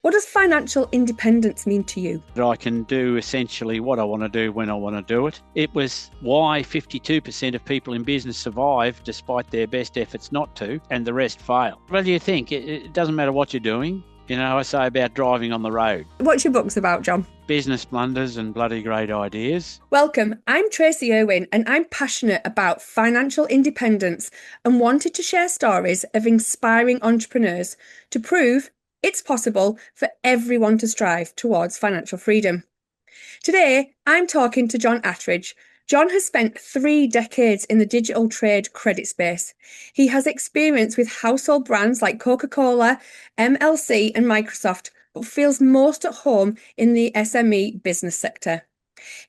What does financial independence mean to you? That I can do essentially what I want to do when I want to do it. It was why 52% of people in business survive despite their best efforts not to, and the rest fail. What do you think? It doesn't matter what you're doing. You know, I say about driving on the road. What's your book's about, John? Business blunders and bloody great ideas. Welcome. I'm Tracy Irwin and I'm passionate about financial independence and wanted to share stories of inspiring entrepreneurs to prove it's possible for everyone to strive towards financial freedom. Today, I'm talking to John Attridge. John has spent 3 decades in the digital trade credit space. He has experience with household brands like Coca-Cola, MLC, and Microsoft, but feels most at home in the SME business sector.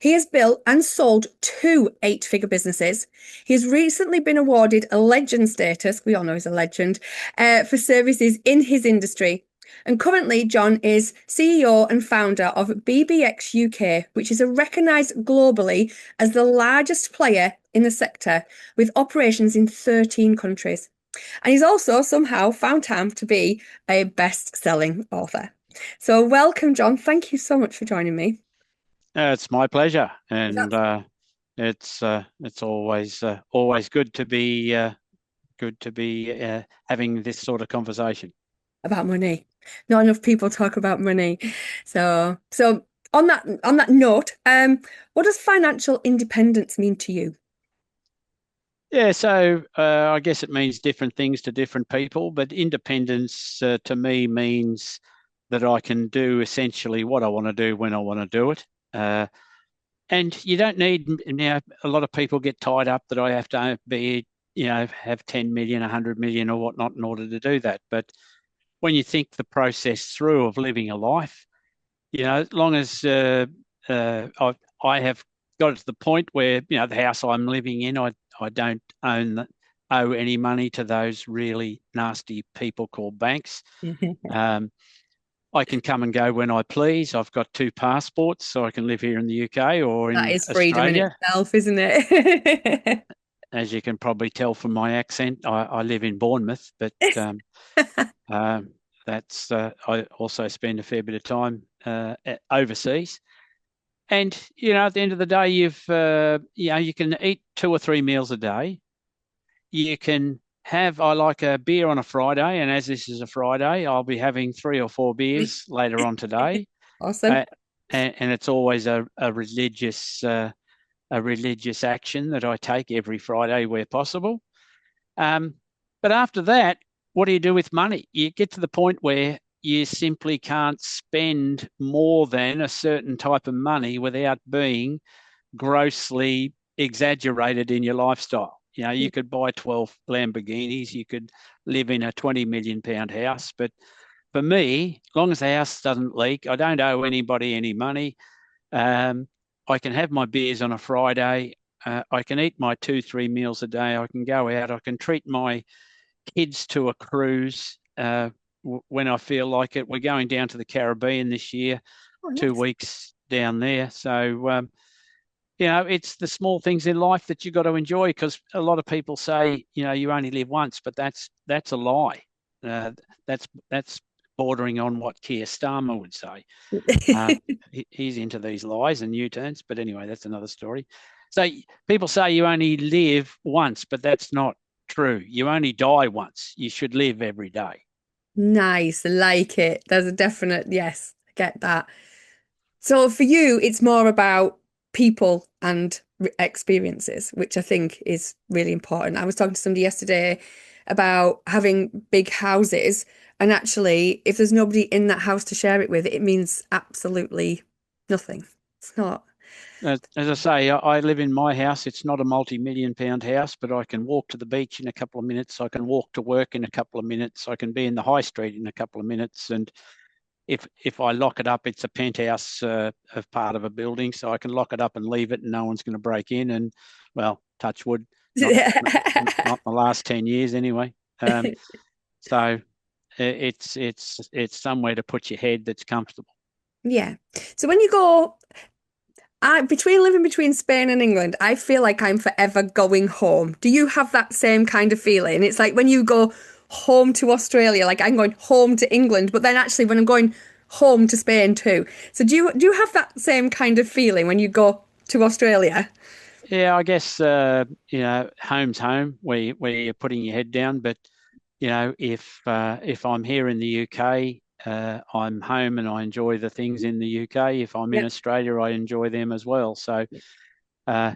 He has built and sold 2 8-figure businesses. He has recently been awarded a legend status, we all know he's a legend, for services in his industry. And currently, John is CEO and founder of BBX UK, which is recognised globally as the largest player in the sector with operations in 13 countries. And he's also somehow found time to be a best-selling author. So welcome, John. Thank you so much for joining me. It's my pleasure, and it's always good to be having this sort of conversation. About money. Not enough people talk about money. So on that note, what does financial independence mean to you? Yeah, so I guess it means different things to different people, but independence to me means that I can do essentially what I want to do when I want to do it. And you don't need, a lot of people get tied up that I have to have 10 million, 100 million or whatnot in order to do that. But when you think the process through of living a life, as long as I have got it to the point where, the house I'm living in, I don't owe any money to those really nasty people called banks. I can come and go when I please. I've got 2 passports, so I can live here in the UK or That in is freedom in Australia. itself, isn't it? As you can probably tell from my accent, I live in Bournemouth, but that's I also spend a fair bit of time overseas. And at the end of the day, you can eat 2 or 3 meals a day. You can I like a beer on a Friday, and as this is a Friday, I'll be having 3 or 4 beers later on today. Awesome. And it's always a religious action that I take every Friday where possible. But after that, what do you do with money? You get to the point where you simply can't spend more than a certain type of money without being grossly exaggerated in your lifestyle. You could buy 12 Lamborghinis, you could live in a 20 million pound house. But for me, as long as the house doesn't leak, I don't owe anybody any money. I can have my beers on a Friday. I can eat my 2, 3 meals a day. I can go out. I can treat my kids to a cruise when I feel like it. We're going down to the Caribbean this year, Oh, 2 nice. weeks down there. So, it's the small things in life that you've got to enjoy, because a lot of people say, you only live once, but that's a lie. That's bordering on what Keir Starmer would say. He's into these lies and U-turns, but anyway, that's another story. So people say you only live once, but that's not true. You only die once. You should live every day. Nice, like it. There's a definite yes, I get that. So for you, it's more about people and experiences, which I think is really important. I was talking to somebody yesterday about having big houses, and actually, if there's nobody in that house to share it with, it means absolutely nothing. It's not. As I say, I live in my house. It's not a multi-million pound house, but I can walk to the beach in a couple of minutes. I can walk to work in a couple of minutes. I can be in the high street in a couple of minutes. And if I lock it up, it's a penthouse of part of a building, so I can lock it up and leave it, and no one's going to break in. And well, touch wood, not the last 10 years anyway. So it's somewhere to put your head that's comfortable. Yeah. So when you go between living between Spain and England, I feel like I'm forever going home. Do you have that same kind of feeling? It's like when you go home to Australia, like I'm going home to England, but then actually when I'm going home to Spain too. So do you have that same kind of feeling when you go to Australia? Yeah, I guess home's home where you're putting your head down. But if I'm here in the UK, I'm home and I enjoy the things in the UK. If I'm in Yeah. Australia, I enjoy them as well. So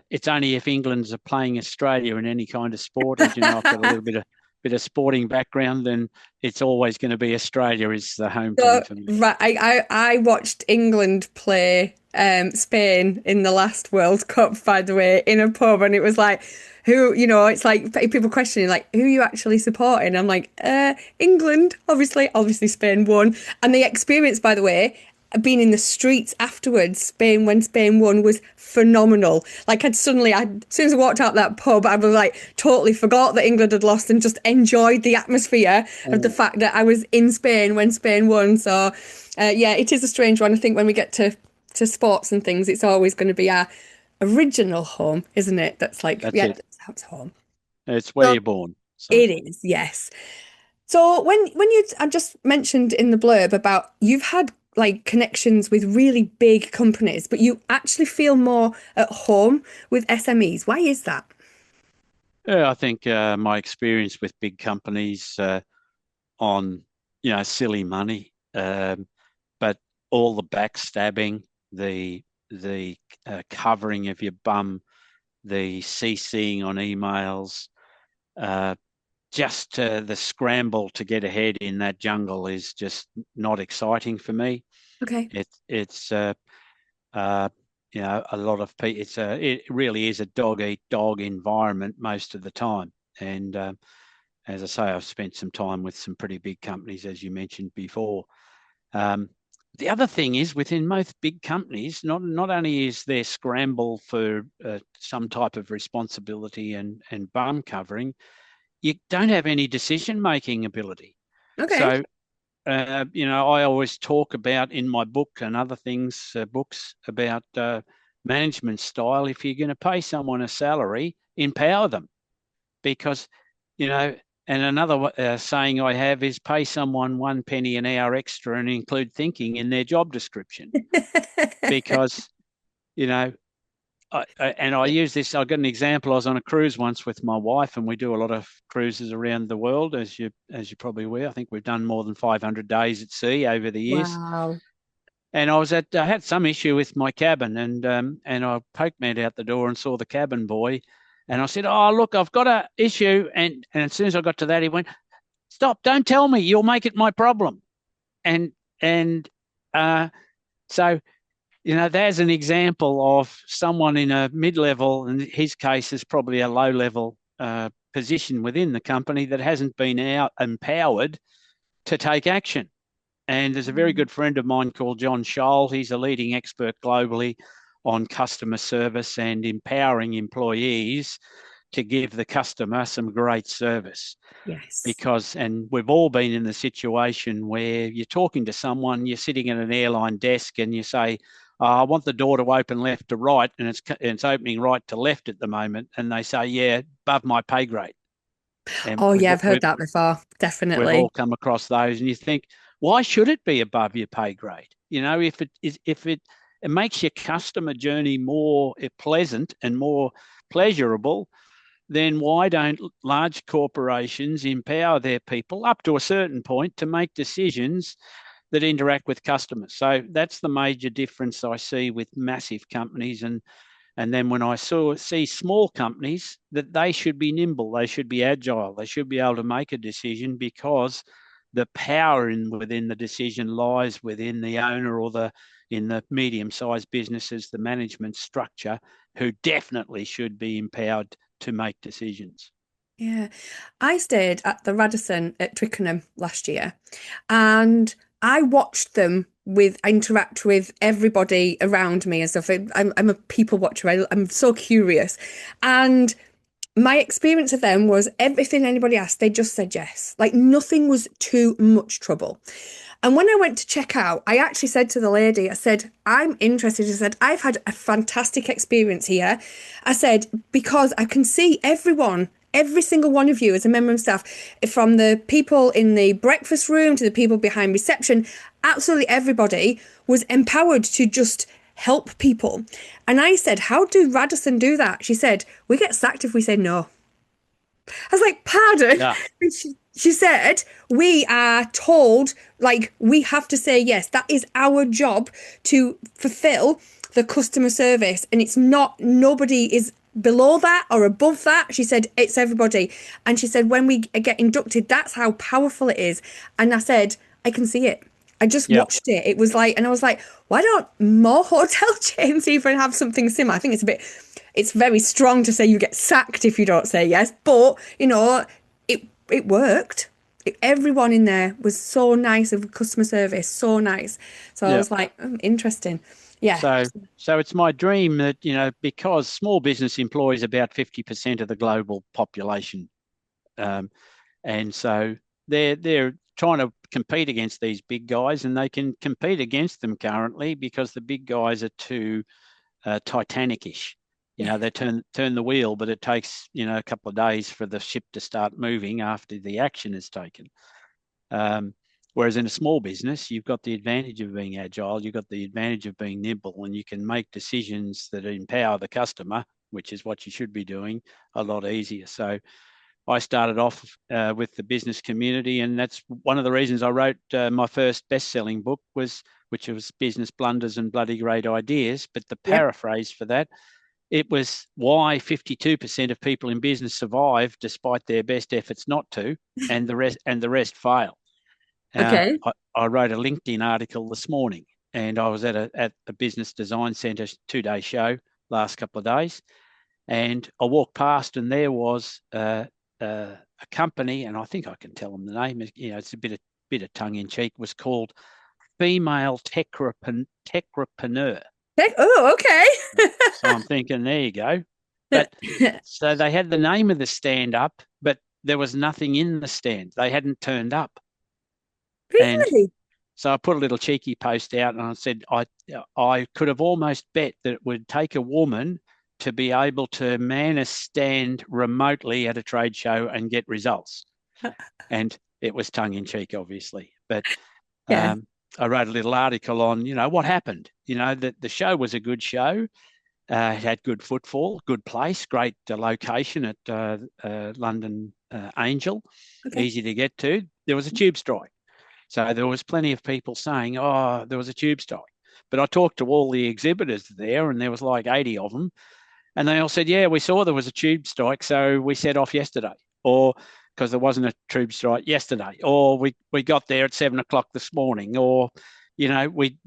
it's only if England's are playing Australia in any kind of sport, as you know, I've got a little bit of sporting background, then it's always going to be Australia is the home team So, for me. right, I watched England play Spain in the last World Cup, by the way, in a pub, and it was like, it's like people questioning, like, who are you actually supporting? I'm like, England, obviously Spain won. And the experience, by the way, being in the streets afterwards, when Spain won was phenomenal. Like as soon as I walked out that pub, I was like totally forgot that England had lost and just enjoyed the atmosphere of the Mm. fact that I was in Spain when Spain won. So, yeah, it is a strange one. I think when we get to sports and things, it's always going to be our original home, isn't it? That's like, That's yeah, it. that's how it's home. It's where So you're born. So. it is, yes. So I just mentioned in the blurb about you've had like connections with really big companies, but you actually feel more at home with SMEs. Why is that? Yeah, I think my experience with big companies on silly money, but all the backstabbing, the covering of your bum, the CCing on emails, uh, just the scramble to get ahead in that jungle is just not exciting for me. Okay. It's uh, a lot of people. It really is a dog eat dog environment most of the time. And as I say, I've spent some time with some pretty big companies, as you mentioned before. Um, the other thing is within most big companies, not only is there scramble for some type of responsibility and bum covering, you don't have any decision making ability. Okay. So I always talk about in my book and other things, books about management style. If you're going to pay someone a salary, empower them because, you know, and another saying I have is pay someone 1 penny an hour extra and include thinking in their job description because, you know, I use this. I got an example. I was on a cruise once with my wife, and we do a lot of cruises around the world, as you probably aware. I think we've done more than 500 days at sea over the years. Wow. And I had some issue with my cabin, and I poked my head out the door and saw the cabin boy, and I said, "Oh, look, I've got a issue." And as soon as I got to that, he went, "Stop! Don't tell me. You'll make it my problem." And uh, so there's an example of someone in a mid-level, in his case is probably a low-level position within the company that hasn't been empowered to take action. And there's a very good friend of mine called John Scholl. He's a leading expert globally on customer service and empowering employees to give the customer some great service Yes. and we've all been in the situation where you're talking to someone, you're sitting at an airline desk and you say, I want the door to open left to right, and it's opening right to left at the moment. And they say, yeah, above my pay grade. And Oh, we've, yeah, I've heard we've, that before. we've all Definitely. come across those and you think, why should it be above your pay grade? If it makes your customer journey more pleasant and more pleasurable, then why don't large corporations empower their people up to a certain point to make decisions that interact with customers? So that's the major difference I see with massive companies. And then when I see small companies, that they should be nimble, they should be agile, they should be able to make a decision because the power within the decision lies within the owner or in the medium-sized businesses, the management structure, who definitely should be empowered to make decisions. Yeah. I stayed at the Radisson at Twickenham last year and I watched them interact with everybody around me and stuff. I'm a people watcher. I'm so curious. And my experience of them was everything anybody asked, they just said yes. Like nothing was too much trouble. And when I went to check out, I actually said to the lady, I said, I'm interested. I said, I've had a fantastic experience here. I said, because I can see everyone, every single one of you as a member of staff, from the people in the breakfast room to the people behind reception, absolutely everybody was empowered to just help people. And I said, how do Radisson do that? She said, we get sacked if we say no. I was like, pardon? Yeah, And she said, we are told, like, we have to say yes. That is our job to fulfill the customer service. And it's not, nobody is below that or above that. She said, it's everybody. And she said, when we get inducted, that's how powerful it is. And I said, I can see it. I just yeah, watched it. It was like, and I was like, why don't more hotel chains even have something similar? I think it's very strong to say you get sacked if you don't say yes, but it worked. Everyone in there was so nice of customer service, so nice. So I yeah. was like, interesting. Yeah. So it's my dream that, because small business employs about 50% of the global population. Um, and so they're trying to compete against these big guys, and they can compete against them currently because the big guys are too Titanic-ish. Yeah. They turn the wheel, but it takes, a couple of days for the ship to start moving after the action is taken. Um, Whereas in a small business, you've got the advantage of being agile, you've got the advantage of being nimble, and you can make decisions that empower the customer, which is what you should be doing, a lot easier. So I started off with the business community, and that's one of the reasons I wrote my first best-selling book, which was Business Blunders and Bloody Great Ideas. But the Yep. paraphrase for that, it was why 52% of people in business survive despite their best efforts not to, and the rest fail. Okay. I wrote a LinkedIn article this morning, and I was at the Business Design Centre 2-day show last couple of days, and I walked past, and there was a company, and I think I can tell them the name. It's a bit of tongue in cheek. Was called Female Techrepreneur. Oh, okay. So I'm thinking, there you go. But so they had the name of the stand up, but there was nothing in the stand. They hadn't turned up, and Really? so I put a little cheeky post out, and I said I could have almost bet that it would take a woman to be able to man a stand remotely at a trade show and get results. And it was tongue in cheek, obviously, but Yeah. I wrote a little article on what happened. That the show was a good show. It had good footfall, good place, great location at London Angel, Okay. easy to get to. There was a tube strike. So there was plenty of people saying, oh, there was a tube strike. But I talked to all the exhibitors there, and there was like 80 of them. And they all said, yeah, we saw there was a tube strike, so we set off yesterday. Or because there wasn't a tube strike yesterday. Or we got there at 7 o'clock this morning. Or, we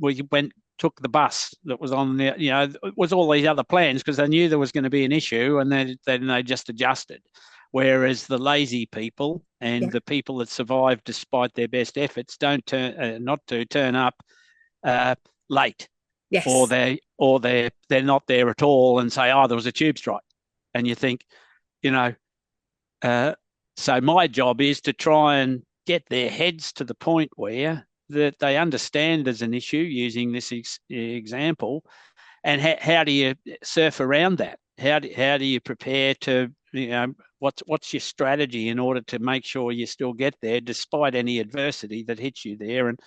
took the bus that was on there. It was all these other plans because they knew there was going to be an issue, and then they just adjusted. Whereas the lazy people and Yeah. the people that survive despite their best efforts don't turn up uh, late, or Yes. they're not there at all and say, oh, there was a tube strike, and you think, you know, uh, so my job is to try and get their heads to the point where that they understand there's an issue using this example, and how do you surf around that? How do you prepare to, what's your strategy in order to make sure you still get there despite any adversity that hits you there? And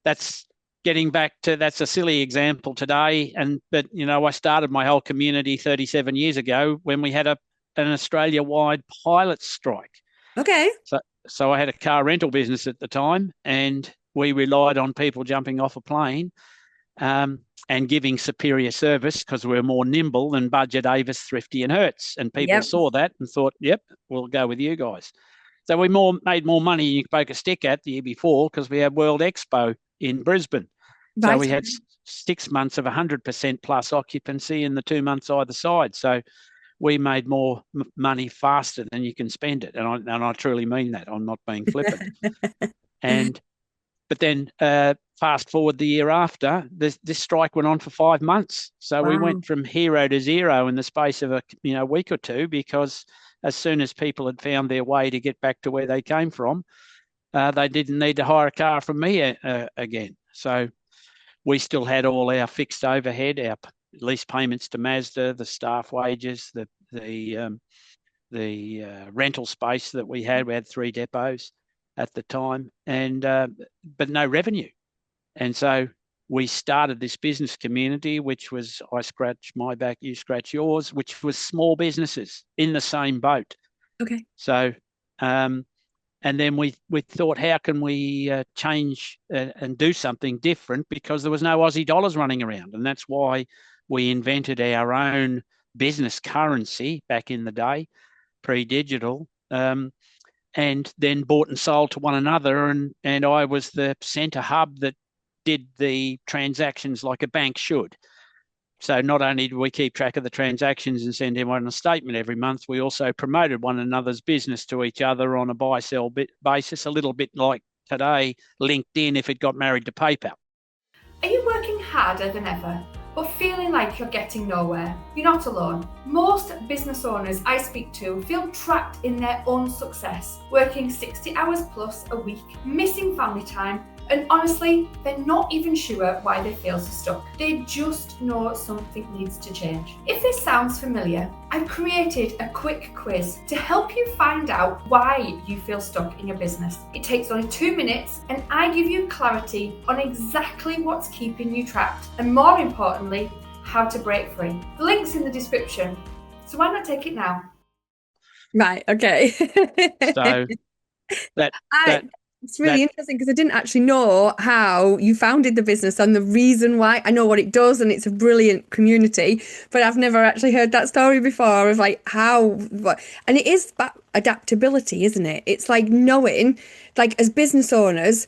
that's getting back to, that's a silly example today, but I started my whole community 37 years ago when we had an Australia-wide pilot strike. Okay. So I had a car rental business at the time, and we relied on people jumping off a plane and giving superior service because we're more nimble than Budget, Avis, Thrifty, and Hertz. And people Yep. saw that and thought, yep, we'll go with you guys. So we made more money than you could poke a stick at the year before because we had World Expo in Brisbane. So Right. we had 6 months of 100% plus occupancy and the 2 months either side. So we made more money faster than you can spend it. And I truly mean that. I'm not being flippant. But then fast forward the year after, this strike went on for 5 months. So we Wow. went from hero to zero in the space of a week or two, because as soon as people had found their way to get back to where they came from, they didn't need to hire a car from me again. So we still had all our fixed overhead, our lease payments to Mazda, the staff wages, the rental space that we had. We had 3 depots at the time, and but no revenue. And so we started this business community, which was I scratch my back, you scratch yours, which was small businesses in the same boat. Okay. So, and then we thought, how can we change and do something different, because there was no Aussie dollars running around. And that's why we invented our own business currency back in the day, pre-digital, and then bought and sold to one another. And I was the centre hub that did the transactions like a bank should. So not only do we keep track of the transactions and send everyone a statement every month, we also promoted one another's business to each other on a buy-sell basis, a little bit like today, LinkedIn, if it got married to PayPal. Are you working harder than ever, but feeling like you're getting nowhere? You're not alone. Most business owners I speak to feel trapped in their own success, working 60 hours plus a week, missing family time, and honestly, they're not even sure why they feel so stuck. They just know something needs to change. If this sounds familiar, I've created a quick quiz to help you find out why you feel stuck in your business. It takes only 2 minutes, and I give you clarity on exactly what's keeping you trapped, and more importantly, how to break free. The link's in the description, so why not take it now? Right, okay. So that I, that it's really that interesting because I didn't actually know how you founded the business and the reason why. I know what it does and it's a brilliant community, but I've never actually heard that story before of like how, what, and it is about adaptability, isn't it? It's like knowing, like as business owners,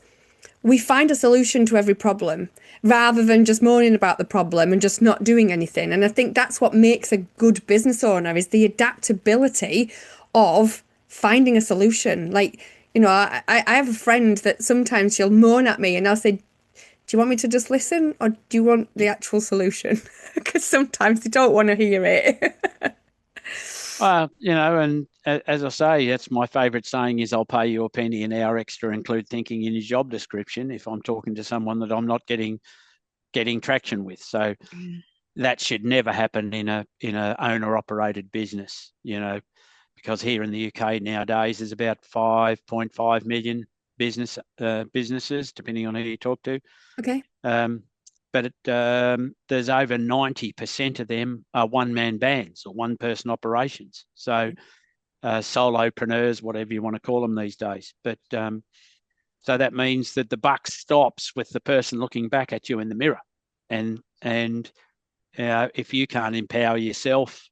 we find a solution to every problem rather than just moaning about the problem and just not doing anything. And I think that's what makes a good business owner is the adaptability of finding a solution. Like, you know, I have a friend that sometimes she'll moan at me and I'll say, do you want me to just listen or do you want the actual solution? Because sometimes they don't want to hear it. and as I say, that's my favourite saying is I'll pay you a penny an hour extra, include thinking in your job description if I'm talking to someone that I'm not getting traction with. So that should never happen in a owner operated business, because here in the UK nowadays there's about 5.5 million businesses, depending on who you talk to. Okay. But there's over 90% of them are one-man bands or one-person operations. So solopreneurs, whatever you want to call them these days. But so that means that the buck stops with the person looking back at you in the mirror. And if you can't empower yourself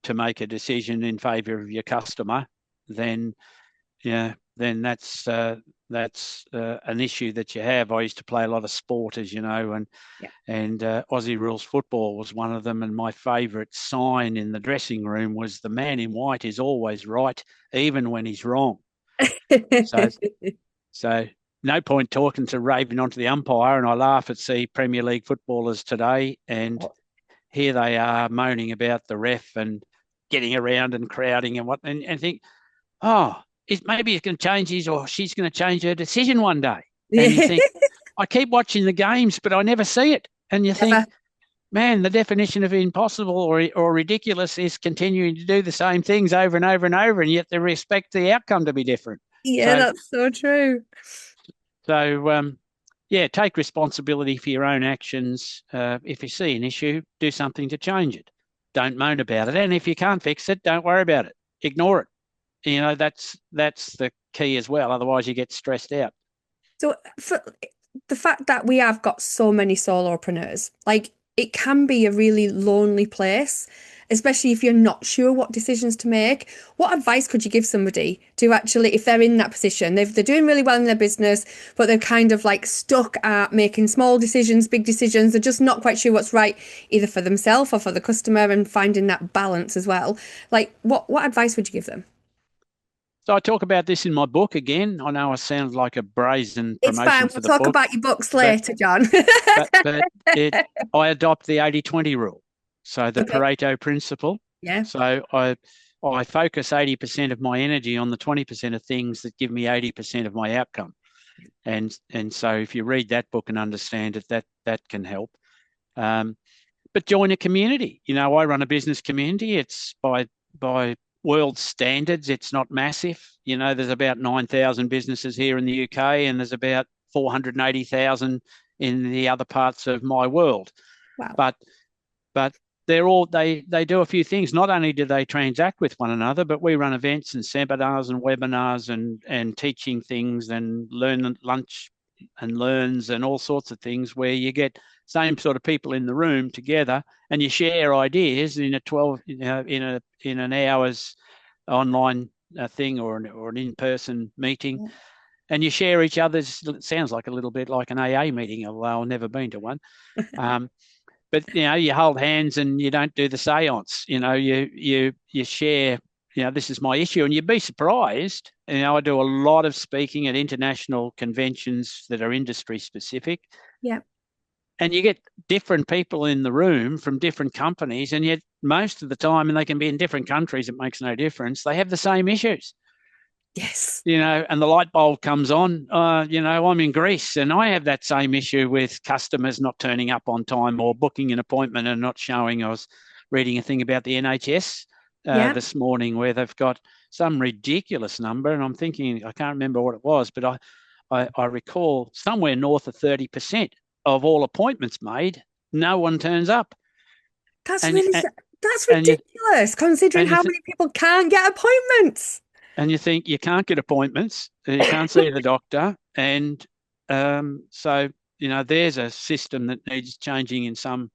to make a decision in favour of your customer, then that's an issue that you have. I used to play a lot of sport, as you know, and Aussie rules football was one of them. And my favourite sign in the dressing room was the man in white is always right, even when he's wrong. So no point talking to raving onto the umpire. And I laugh at Premier League footballers today, and here they are moaning about the ref and getting around and crowding and think, maybe he's going to change his or she's going to change her decision one day. And you think, I keep watching the games, but I never see it. And you think, man, the definition of impossible or ridiculous is continuing to do the same things over and over and over, and yet they expect the outcome to be different. Yeah, that's so true. So, take responsibility for your own actions. If you see an issue, do something to change it. Don't moan about it. And if you can't fix it, don't worry about it. Ignore it. That's the key as well. Otherwise, you get stressed out. So for the fact that we have got so many solopreneurs, like it can be a really lonely place, especially if you're not sure what decisions to make. What advice could you give somebody to actually, if they're in that position, they're doing really well in their business, but they're kind of like stuck at making small decisions, big decisions. They're just not quite sure what's right, either for themselves or for the customer, and finding that balance as well. Like, what advice would you give them? So I talk about this in my book again. I know I sound like a brazen It's promotion fine. for We'll the talk book, about your books later, John. but I adopt the 80-20 rule. So the Pareto principle. Yeah. So I focus 80% of my energy on the 20% of things that give me 80% of my outcome. And so if you read that book and understand it, that can help. But join a community. I run a business community. It's by world standards, it's not massive. There's about 9,000 businesses here in the UK, and there's about 480,000 in the other parts of my world. Wow. But they're all they do a few things. Not only do they transact with one another, but we run events and seminars and webinars and teaching things and learn lunch and learns and all sorts of things where you get same sort of people in the room together and you share ideas in a 12 in an hour's online thing or an in-person meeting. Yeah. And you share each other's. It sounds like a little bit like an AA meeting, although I've never been to one. But you hold hands and you don't do the seance. You share. This is my issue, and you'd be surprised. I do a lot of speaking at international conventions that are industry specific. Yeah. And you get different people in the room from different companies, and yet most of the time, and they can be in different countries, it makes no difference. They have the same issues. Yes. And the light bulb comes on. I'm in Greece and I have that same issue with customers not turning up on time or booking an appointment and not showing. I was reading a thing about the NHS this morning where they've got some ridiculous number, and I'm thinking, I can't remember what it was, but I recall somewhere north of 30% of all appointments made, no one turns up. That's ridiculous, considering how many people can't get appointments. And you think you can't get appointments, you can't see the doctor. And so, there's a system that needs changing in some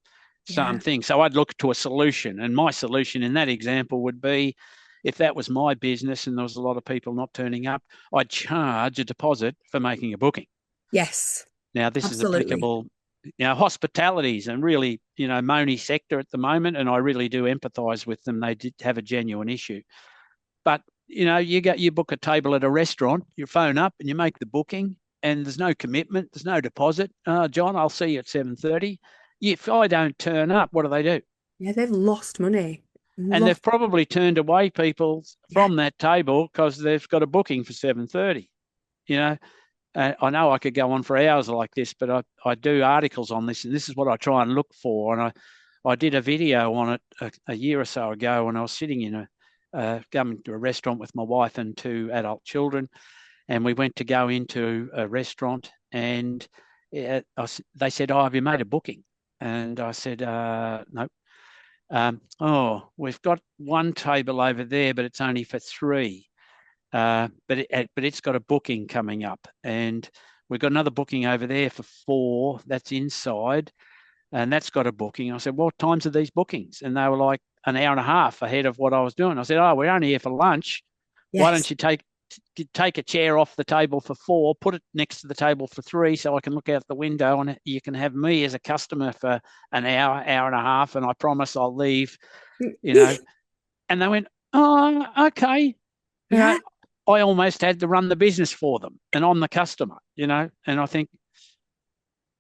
things. So I'd look to a solution. And my solution in that example would be, if that was my business and there was a lot of people not turning up, I'd charge a deposit for making a booking. Yes. Now, this is applicable, hospitalities and really, moany sector at the moment. And I really do empathise with them. They did have a genuine issue. But you book a table at a restaurant, you phone up and you make the booking and there's no commitment, there's no deposit. John, I'll see you at 7:30. If I don't turn up, what do? Yeah, they've lost money. They've probably turned away people from that table because they've got a booking for 7:30. I know I could go on for hours like this, but I do articles on this, and this is what I try and look for. And I did a video on it a year or so ago when I was sitting in going to a restaurant with my wife and 2 adult children, and we went to go into a restaurant, and they said, "Oh, have you made a booking?" And I said, "No." We've got one table over there, but it's only for 3. But it's got a booking coming up, and we've got another booking over there for 4. That's inside, and that's got a booking. I said, "What times are these bookings?" And they were like, an hour and a half ahead of what I was doing. I said, "Oh, we're only here for lunch. Yes. Why don't you take a chair off the table for 4, put it next to the table for 3 so I can look out the window and you can have me as a customer for an hour and a half, and I promise I'll leave," And they went, "Oh, okay." Yeah. I almost had to run the business for them, and I'm the customer, and I think,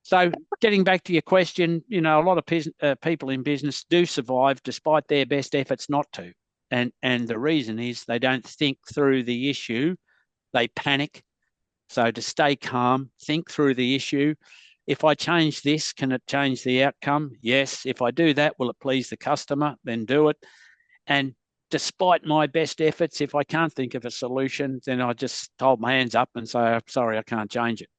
so getting back to your question, a lot of people in business do survive despite their best efforts not to. And the reason is they don't think through the issue. They panic. So to stay calm, think through the issue. If I change this, can it change the outcome? Yes. If I do that, will it please the customer? Then do it. And despite my best efforts, if I can't think of a solution, then I just hold my hands up and say, "I'm sorry, I can't change it."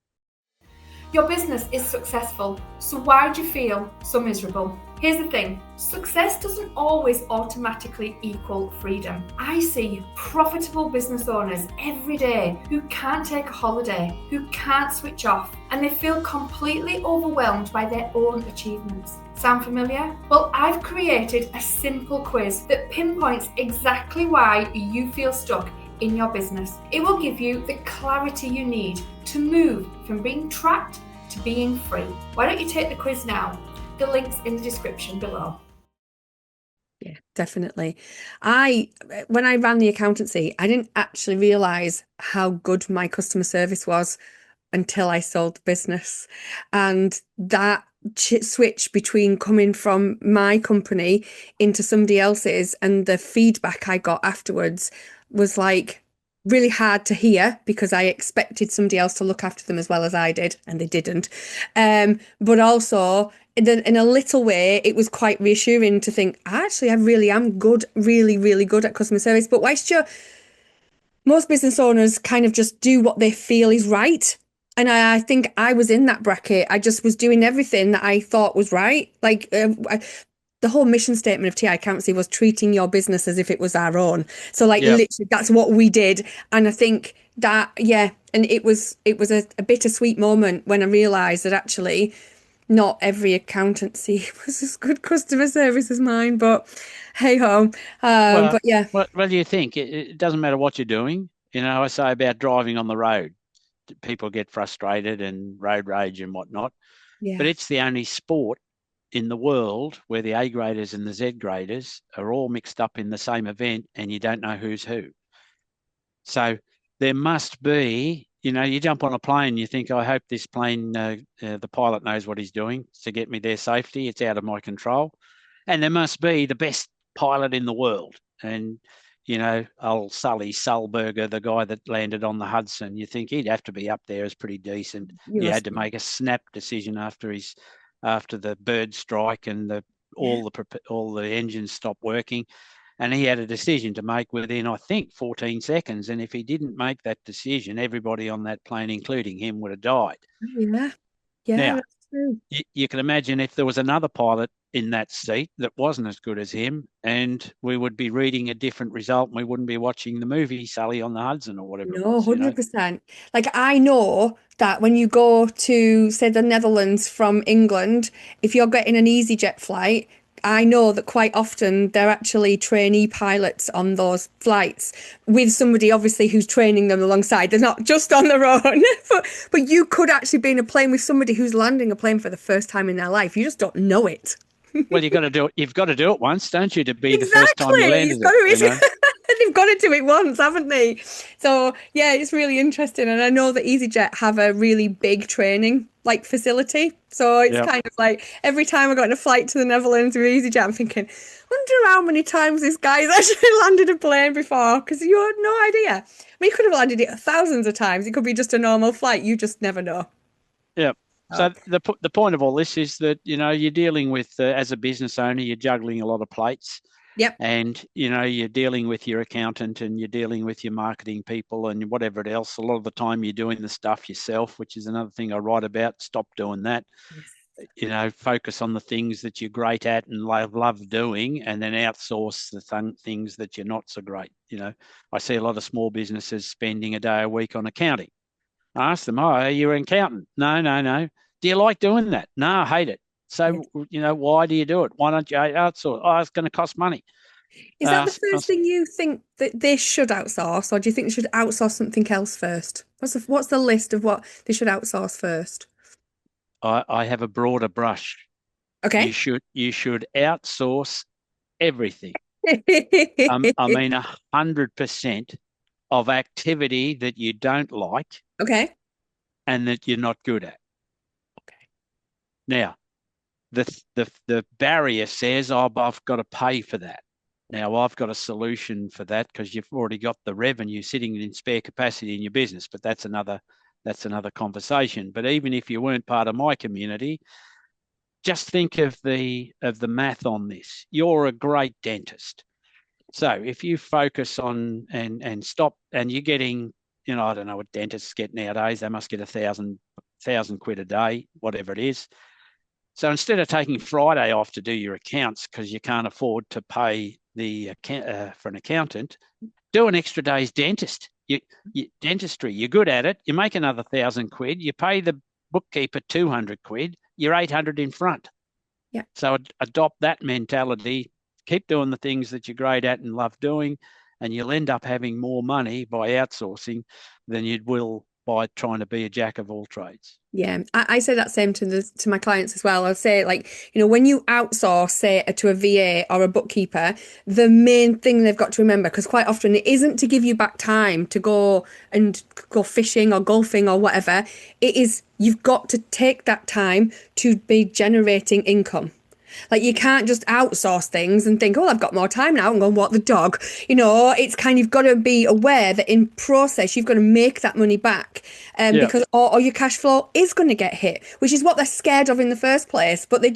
Your business is successful, so why do you feel so miserable? Here's the thing, success doesn't always automatically equal freedom. I see profitable business owners every day who can't take a holiday, who can't switch off, and they feel completely overwhelmed by their own achievements. Sound familiar? Well, I've created a simple quiz that pinpoints exactly why you feel stuck in your business. It will give you the clarity you need to move from being trapped to being free. Why don't you take the quiz now? The link's in the description below. Yeah, definitely. When I ran the accountancy, I didn't actually realise how good my customer service was until I sold the business. And that switch between coming from my company into somebody else's and the feedback I got afterwards was like really hard to hear, because I expected somebody else to look after them as well as I did, and they didn't. But also in a little way, it was quite reassuring to think, actually, I really am good, really, really good at customer service. But whilst most business owners kind of just do what they feel is right, And I think I was in that bracket. I just was doing everything that I thought was right. Like the whole mission statement of TI Accountancy was treating your business as if it was our own. So like Yeah. literally that's what we did. And I think that, yeah, and it was a bittersweet moment when I realized that actually not every accountancy was as good customer service as mine, but hey ho. Well, But yeah, what do you think? It doesn't matter what you're doing. I say about driving on the road, people get frustrated and road rage and whatnot, but yeah, it's the only sport in the world where the A graders and the Z graders are all mixed up in the same event and you don't know who's who. So there must be, you jump on a plane, you think, I hope this plane, the pilot knows what he's doing to get me there safely. It's out of my control. And there must be the best pilot in the world. And, old Sully Sulberger, the guy that landed on the Hudson, you think he'd have to be up there as pretty decent. you He had must to be. make a snap decision after the bird strike and Yeah. all the engines stopped working. And he had a decision to make within, I think, 14 seconds. And if he didn't make that decision, everybody on that plane, including him, would have died. Oh, yeah. Yeah, Now, that's true. you can imagine if there was another pilot in that seat that wasn't as good as him, and we would be reading a different result and we wouldn't be watching the movie Sully on the Hudson or whatever it No, was. 100%. Like I know that when you go to, say, the Netherlands from England, if you're getting an EasyJet flight, I know that quite often they're actually trainee pilots on those flights with somebody obviously who's training them alongside. They're not just on their own. But you could actually be in a plane with somebody who's landing a plane for the first time in their life. You just don't know it. Well, you got to do it. You've got to do it once, don't you, to be the first Exactly. time you It's landed got it, to be, they've got to do it once, haven't they? So yeah, it's really interesting. And I know that EasyJet have a really big training like facility. So it's Yeah. kind of like every time I got on a flight to the Netherlands with EasyJet, I'm thinking, wonder how many times this guy's actually landed a plane before, because you had no idea. I mean, he could have landed it thousands of times. It could be just a normal flight. You just never know. Yeah. Oh, So the point of all this is that you're dealing with as a business owner, you're juggling a lot of plates, yep. and you're dealing with your accountant and you're dealing with your marketing people and whatever else. A lot of the time you're doing the stuff yourself, which is another thing I write about. Stop doing that. Yes. Focus on the things that you're great at and love doing, and then outsource the things that you're not so great. I see a lot of small businesses spending a day a week on accounting. I asked them, "Oh, you're an accountant?" No, no, no. Do you like doing that? No, I hate it. Yeah. So, why do you do it? Why don't you outsource? Oh, it's going to cost money. Is that the first thing you think that they should outsource, or do you think they should outsource something else first? What's the list of what they should outsource first? I have a broader brush. You Okay. should outsource everything. I mean, 100% of activity that you don't like Okay. and that you're not good at. Okay. Now, the barrier says, "Oh, but I've got to pay for that." Now, I've got a solution for that because you've already got the revenue sitting in spare capacity in your business, but that's another conversation. But even if you weren't part of my community, just think of the math on this. You're a great dentist. So if you focus on and stop, and you're getting, I don't know what dentists get nowadays. They must get 1,000 quid a day, whatever it is. So instead of taking Friday off to do your accounts because you can't afford to pay for an accountant, do an extra day's dentistry. You're good at it. You make another 1,000 quid. You pay the bookkeeper 200 quid. You're 800 in front. Yeah. So adopt that mentality. Keep doing the things that you're great at and love doing, and you'll end up having more money by outsourcing than you will by trying to be a jack of all trades. Yeah, I say that same to my clients as well. I'll say like, when you outsource, say, to a VA or a bookkeeper, the main thing they've got to remember, because quite often it isn't to give you back time to go fishing or golfing or whatever. It is you've got to take that time to be generating income. Like you can't just outsource things and think, oh, I've got more time now and go and walk the dog. It's kind of got to be aware that in process you've got to make that money back, Yeah. because or your cash flow is going to get hit, which is what they're scared of in the first place. But they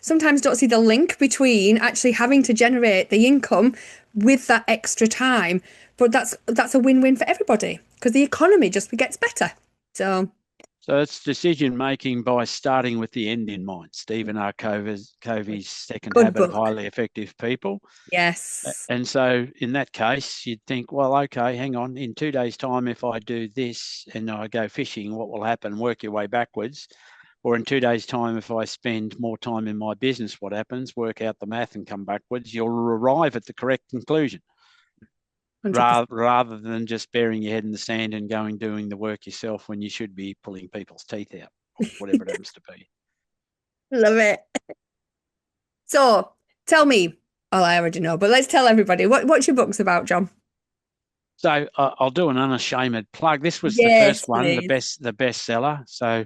sometimes don't see the link between actually having to generate the income with that extra time. But that's a win-win for everybody because the economy just gets better. So. So it's decision making by starting with the end in mind. Stephen R. Covey's Second Good Habit of book. Highly Effective People. Yes. And so in that case, you'd think, well, okay, hang on. In 2 days' time, if I do this and I go fishing, what will happen? Work your way backwards. Or in 2 days' time, if I spend more time in my business, what happens? Work out the math and come backwards. You'll arrive at the correct conclusion 100%. rather than just burying your head in the sand and doing the work yourself when you should be pulling people's teeth out or whatever it happens to be. Love it. So tell me, oh, I already know, but let's tell everybody what's your book's about, John? So I'll do an unashamed plug. This was the Yes, first one, the please. bestseller. So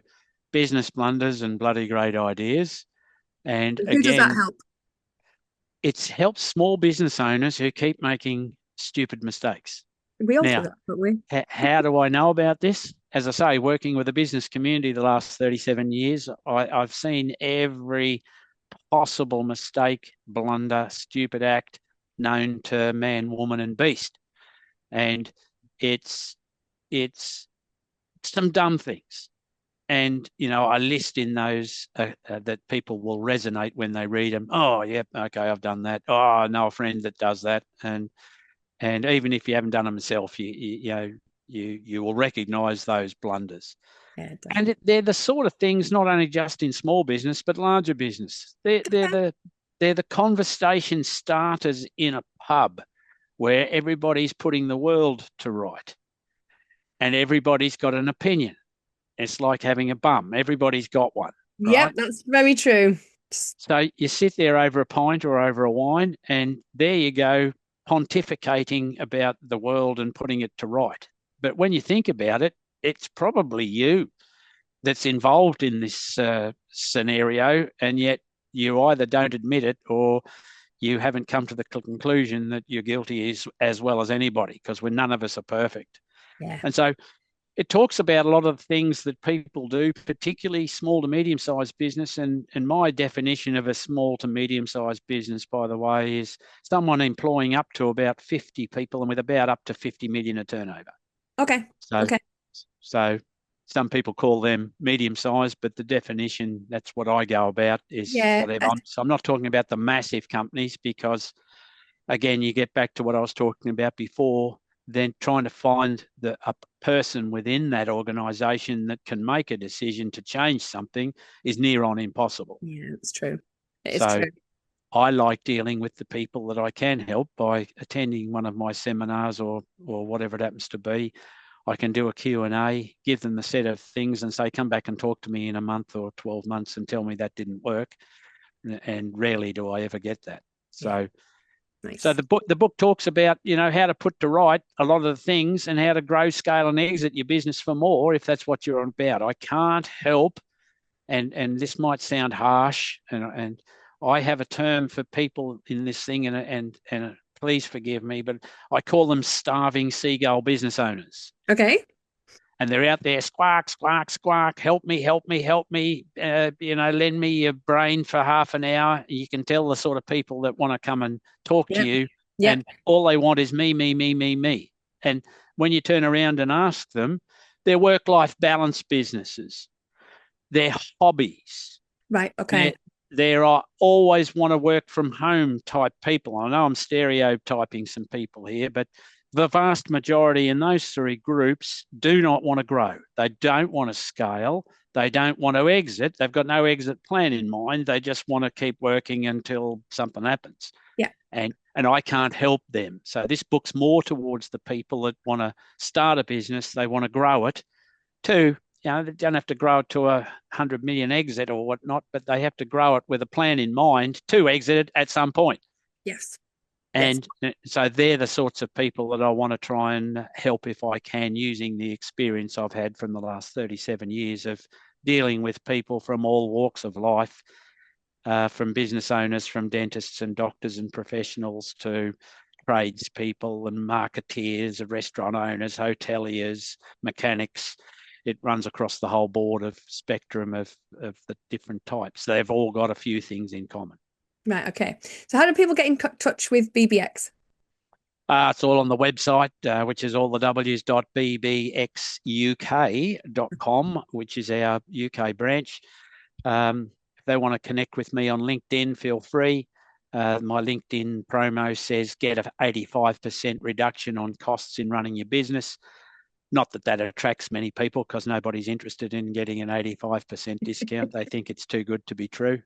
Business Blunders and Bloody Great Ideas. And Who does that again, help? it's helped small business owners who keep making stupid mistakes. We all do Now, that, don't we? how do I know about this? As I say, working with the business community the last 37 years, I've seen every possible mistake, blunder, stupid act known to man, woman, and beast. And it's some dumb things. And, I list in those that people will resonate when they read them. Oh, yep, okay, I've done that. Oh, I know a friend that does that. And even if you haven't done them yourself, you will recognise those blunders. Yeah, And they're the sort of things not only just in small business but larger business. They're the conversation starters in a pub where everybody's putting the world to right, and everybody's got an opinion. It's like having a bum. Everybody's got one, Yep, right? that's very true. So you sit there over a pint or over a wine, and there you go, pontificating about the world and putting it to right. But when you think about it, it's probably you that's involved in this scenario, and yet you either don't admit it or you haven't come to the conclusion that you're guilty as well as anybody, because none of us are perfect. Yeah. And so it talks about a lot of things that people do, particularly small to medium-sized business. And my definition of a small to medium-sized business, by the way, is someone employing up to about 50 people and with about up to 50 million of turnover. Okay. So, Okay. so some people call them medium-sized, but the definition, that's what I go about, is Yeah. whatever. So I'm not talking about the massive companies because, again, you get back to what I was talking about before. Then trying to find a person within that organisation that can make a decision to change something is near on impossible. Yeah, it's true. It is So true. I like dealing with the people that I can help by attending one of my seminars or whatever it happens to be. I can do a Q&A, give them a set of things and say, come back and talk to me in a month or 12 months and tell me that didn't work. And rarely do I ever get that. So. Yeah. Nice. So the book talks about, how to put to right a lot of the things and how to grow, scale, and exit your business for more if that's what you're about. I can't help, and this might sound harsh, and I have a term for people in this thing, and please forgive me, but I call them starving seagull business owners. Okay. And they're out there, squawk, squawk, squawk, help me, help me, help me, lend me your brain for half an hour. You can tell the sort of people that want to come and talk to you, and all they want is me, me, me, me, me. And when you turn around and ask them, they're work-life balance businesses. They're hobbies. Right, okay. There are always want to work from home type people. I know I'm stereotyping some people here, but the vast majority in those three groups do not want to grow. They don't want to scale. They don't want to exit. They've got no exit plan in mind. They just want to keep working until something happens. Yeah. And I can't help them. So this book's more towards the people that want to start a business. They want to grow it. Two, they don't have to grow it to 100 million exit or whatnot, but they have to grow it with a plan in mind to exit it at some point. Yes. And so they're the sorts of people that I want to try and help if I can, using the experience I've had from the last 37 years of dealing with people from all walks of life, from business owners, from dentists and doctors and professionals to tradespeople and marketeers, restaurant owners, hoteliers, mechanics. It runs across the whole board of spectrum of the different types. They've all got a few things in common. Right, okay. So how do people get in touch with BBX? It's all on the website, which is all the w's.bbxuk.com, which is our UK branch. If they want to connect with me on LinkedIn, feel free. My LinkedIn promo says get an 85% reduction on costs in running your business. Not that that attracts many people, because nobody's interested in getting an 85% discount. They think it's too good to be true.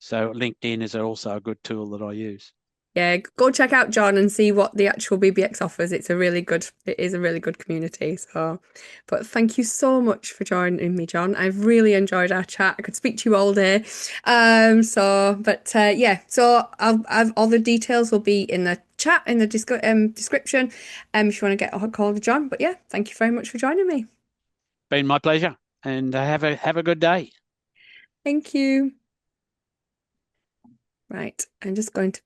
So LinkedIn is also a good tool that I use. Yeah, go check out John and see what the actual BBX offers. It is a really good community. So, but thank you so much for joining me, John. I've really enjoyed our chat. I could speak to you all day. So I've all the details will be in the chat in the description. If you want to get a call to John. But yeah, thank you very much for joining me. Been my pleasure, and have a good day. Thank you. Right, I'm just going to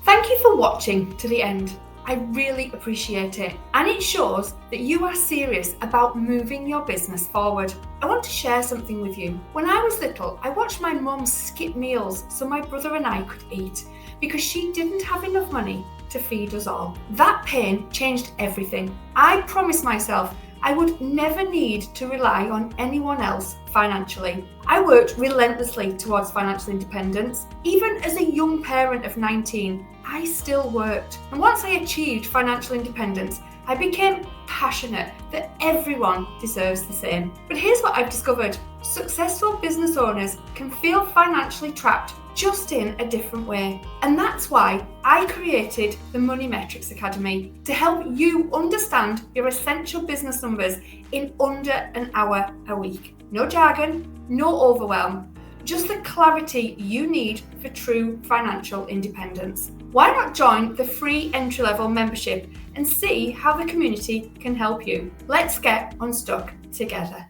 Thank you for watching to the end. I really appreciate it, and it shows that you are serious about moving your business forward. I want to share something with you. When I was little, I watched my mum skip meals so my brother and I could eat because she didn't have enough money to feed us all. That pain changed everything. I promised myself I would never need to rely on anyone else financially. I worked relentlessly towards financial independence. Even as a young parent of 19, I still worked. And once I achieved financial independence, I became passionate that everyone deserves the same. But here's what I've discovered. Successful business owners can feel financially trapped just in a different way. And that's why I created the Money Metrics Academy to help you understand your essential business numbers in under an hour a week. No jargon, no overwhelm, just the clarity you need for true financial independence. Why not join the free entry-level membership and see how the community can help you? Let's get unstuck together.